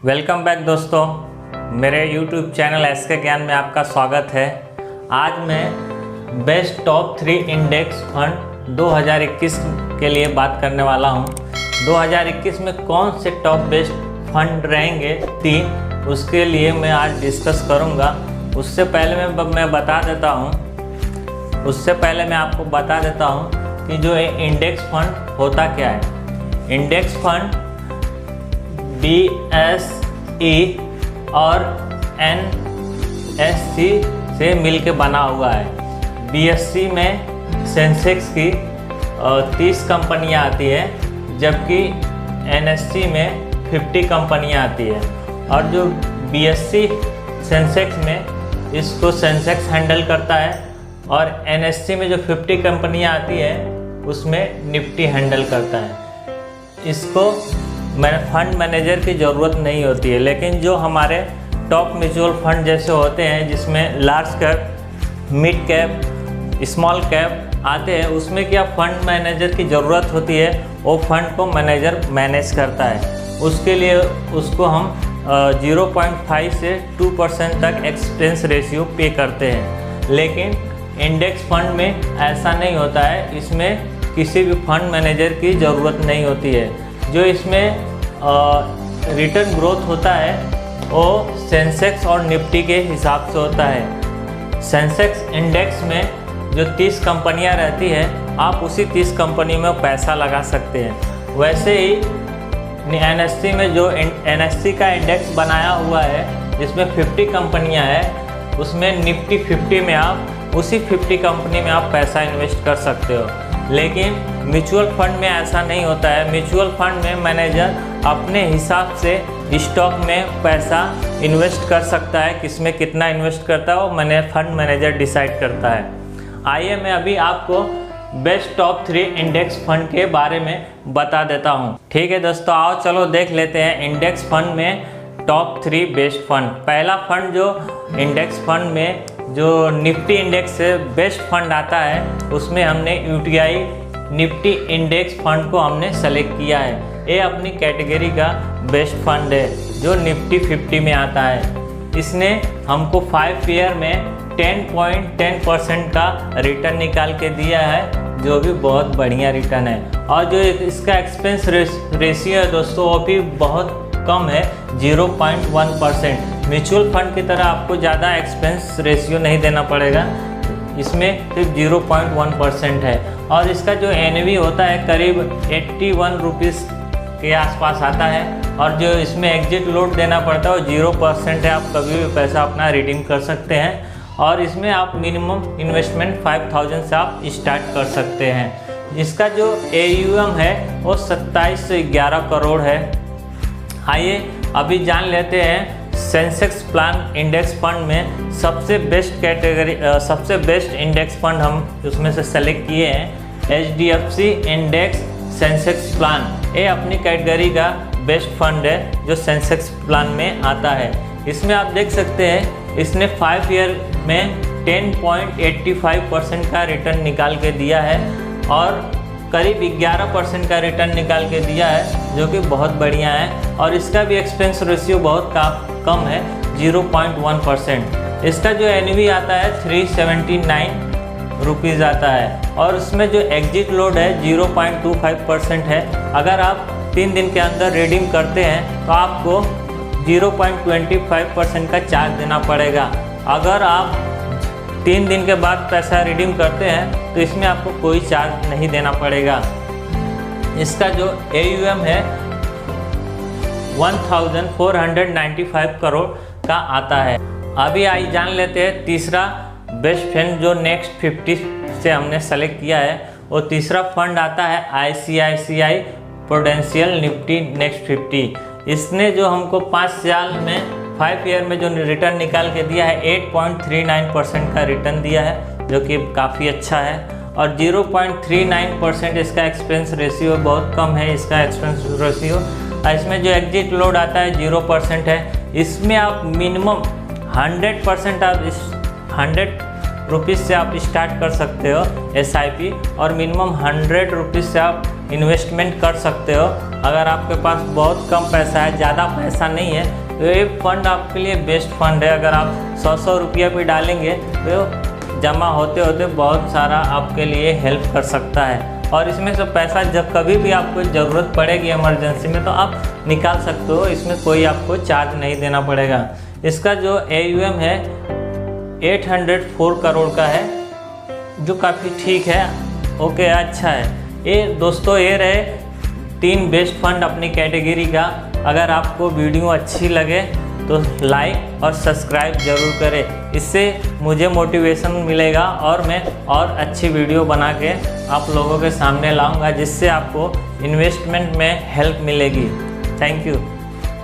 Welcome back दोस्तों, मेरे YouTube channel SK ज्ञान में आपका स्वागत है। आज मैं बेस्ट टॉप 3 इंडेक्स फंड 2021 के लिए बात करने वाला हूं। 2021 में कौन से टॉप बेस्ट फंड रहेंगे 3, उसके लिए मैं आज डिस्कस करूंगा। उससे पहले मैं आपको बता देता हूं कि जो इंडेक्स फंड होता क्या है। इंडेक्स फंड BSE और NSE से मिलके बना हुआ है। BSE में सेंसेक्स की 30 कंपनियां आती है, जबकि NSE में 50 कंपनियां आती है। और जो BSE सेंसेक्स में इसको सेंसेक्स हैंडल करता है और NSE में जो 50 कंपनियां आती है उसमें निफ्टी हैंडल करता है। इसको फंड मैनेजर की ज़रूरत नहीं होती है, लेकिन जो हमारे टॉप म्यूचुअल फंड जैसे होते हैं जिसमें large cap, mid cap, small cap आते हैं, उसमें क्या फंड मैनेजर की ज़रूरत होती है। वो फंड को मैनेजर मैनेज करता है। उसके लिए उसको हम 0.5 से 2% तक एक्सपेंस रेशियो पे करते हैं। लेकिन इंडेक्स फंड में ऐसा नहीं होता है। इसमें किसी भी फंड मैनेजर की ज़रूरत नहीं होती है। जो इसमें रिटर्न ग्रोथ होता है वो सेंसेक्स और निफ्टी के हिसाब से होता है। सेंसेक्स इंडेक्स में जो 30 कंपनियां रहती है, आप उसी 30 कंपनी में पैसा लगा सकते हैं। वैसे ही NSE में जो NSE का इंडेक्स बनाया हुआ है जिसमें 50 कंपनियां हैं, उसमें निफ्टी 50 में आप उसी 50 कंपनी में आप पैसा इन्वेस्ट कर सकते हो। लेकिन म्यूचुअल फंड में ऐसा नहीं होता है। म्यूचुअल फंड में मैनेजर अपने हिसाब से स्टॉक में पैसा इन्वेस्ट कर सकता है। किसमें कितना इन्वेस्ट करता है वो फंड मैनेजर डिसाइड करता है। आइए मैं अभी आपको बेस्ट टॉप 3 इंडेक्स फंड के बारे में बता देता हूँ। ठीक है दोस्तों, आओ चलो देख लेते हैं इंडेक्स फंड में टॉप 3 बेस्ट फंड। पहला फंड जो इंडेक्स फंड में जो निफ्टी इंडेक्स से बेस्ट फंड आता है, उसमें हमने UTI निफ्टी इंडेक्स फंड को हमने सेलेक्ट किया है। ये अपनी कैटेगरी का बेस्ट फंड है जो निफ्टी 50 में आता है। इसने हमको 5 ईयर में 10.10% का रिटर्न निकाल के दिया है, जो भी बहुत बढ़िया रिटर्न है। और जो इसका एक्सपेंस रेशियो है दोस्तों, वो भी बहुत कम है, 0.1%। म्यूचुअल फंड की तरह आपको ज़्यादा एक्सपेंस रेशियो नहीं देना पड़ेगा, इसमें सिर्फ 0.1% है। और इसका जो NAV होता है करीब 81 रुपीज़ के आसपास आता है। और जो इसमें एग्जिट लोड देना पड़ता है वो 0% है। आप कभी भी पैसा अपना रिडीम कर सकते हैं। और इसमें आप मिनिमम इन्वेस्टमेंट 5000 से आप स्टार्ट कर सकते हैं। इसका जो AUM है वो 27 से 11 करोड़ है। आइए अभी जान लेते हैं सेंसेक्स प्लान इंडेक्स फंड में सबसे बेस्ट इंडेक्स फंड हम उसमें से सेलेक्ट किए हैं HDFC इंडेक्स सेंसेक्स प्लान। ये अपनी कैटेगरी का बेस्ट फंड है जो सेंसेक्स प्लान में आता है। इसमें आप देख सकते हैं इसने 5 ईयर में 10.85% का रिटर्न निकाल के दिया है और करीब 11% का रिटर्न निकाल के दिया है, जो कि बहुत बढ़िया है। और इसका भी एक्सपेंस रेशियो बहुत कम है, 0.1%। इसका जो NAV आता है 379 रुपीज़ आता है। और उसमें जो एग्जिट लोड है 0.25% है। अगर आप 3 दिन के अंदर रिडीम करते हैं तो आपको 0.25% का चार्ज देना पड़ेगा। अगर आप 3 दिन के बाद पैसा रिडीम करते हैं तो इसमें आपको कोई चार्ज नहीं देना पड़ेगा। इसका जो AUM है 1495 करोड़ का आता है। अभी आइए जान लेते हैं तीसरा बेस्ट फंड जो नेक्स्ट 50 से हमने सेलेक्ट किया है। वो तीसरा फंड आता है ICICI प्रूडेंशियल निफ्टी नेक्स्ट 50। इसने जो हमको 5 साल में 5 ईयर में जो रिटर्न निकाल के दिया है 8.39% का रिटर्न दिया है, जो कि काफ़ी अच्छा है। और 0.39% इसका एक्सपेंस रेशियो बहुत कम है। इसका एक्सपेंस रेशियो इसमें जो एग्जिट लोड आता है 0% है। इसमें आप मिनिमम 100% आप 100 रुपीज़ से आप स्टार्ट कर सकते हो SIP, और मिनिमम 100 रुपीज़ से आप इन्वेस्टमेंट कर सकते हो। अगर आपके पास बहुत कम पैसा है, ज़्यादा पैसा नहीं है, तो ये फंड आपके लिए बेस्ट फंड है। अगर आप 100 रुपया भी डालेंगे तो जमा होते होते बहुत सारा आपके लिए हेल्प कर सकता है। और इसमें से पैसा जब कभी भी आपको ज़रूरत पड़ेगी इमरजेंसी में तो आप निकाल सकते हो, इसमें कोई आपको चार्ज नहीं देना पड़ेगा। इसका जो AUM है 804 करोड़ का है, जो काफ़ी ठीक है, ओके, अच्छा है। ये दोस्तों ये रहे 3 बेस्ट फंड अपनी कैटेगरी का। अगर आपको वीडियो अच्छी लगे तो लाइक और सब्सक्राइब ज़रूर करें, इससे मुझे मोटिवेशन मिलेगा और मैं और अच्छी वीडियो बना के आप लोगों के सामने लाऊंगा, जिससे आपको इन्वेस्टमेंट में हेल्प मिलेगी। Thank you.